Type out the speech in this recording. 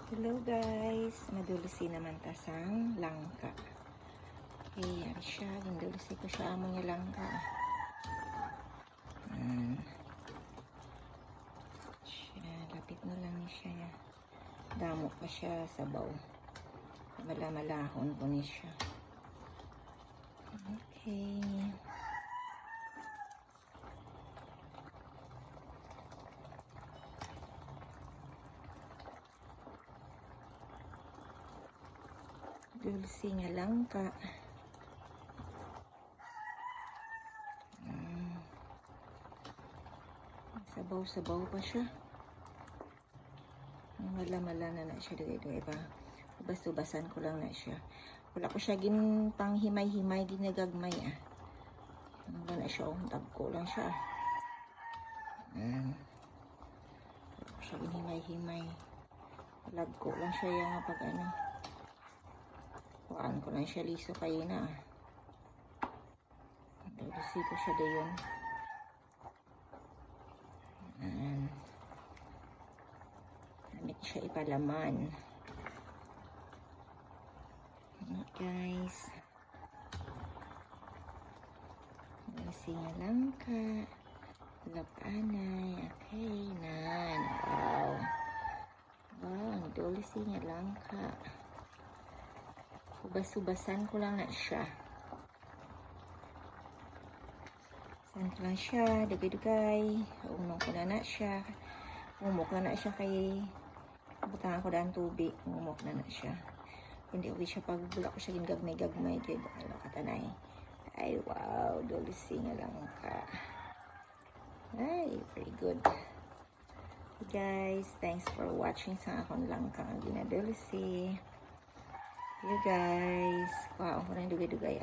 Hello guys, madulisi naman tasang langka. Okay, ari siya, gindulisi ko siya amo nga langka. Siya, lapit na lang ni siya. Damo pa siya sa baw. Malamalahon po ni siya. Okay. Dulce nga langka. Sabaw-sabaw pa siya. Mala-mala na siya dito ba? Ubas-ubasan ko lang na siya. Wala ko siya pang himay-himay, ginagagmay Wala na siya, tabko lang siya. Wala ko siya ginhimay-himay. Lag ko lang siya yung pag kuhaan ko lang siya liso kayo na. Dulce ko siya dayon. Damit siya ipalaman. Guys. Dulce nga langka. Lapanay. Okay, nan. Wow. Wow, dulce nga langka. Ubas-ubasan ko lang na siya. San ko lang siya, dugay-dugay. Unong ko na siya. Umok na siya kay butangan ko daan tubig. Umok na siya. Hindi uwi siya pag wala ko siya gagmay-gagmay. Kaya ano katanay. Ay, wow. Dulce nga langka. Ay, very good. Guys, thanks for watching sa akong langka ang ginadulce. You guys, wow, ko na dugay-dugay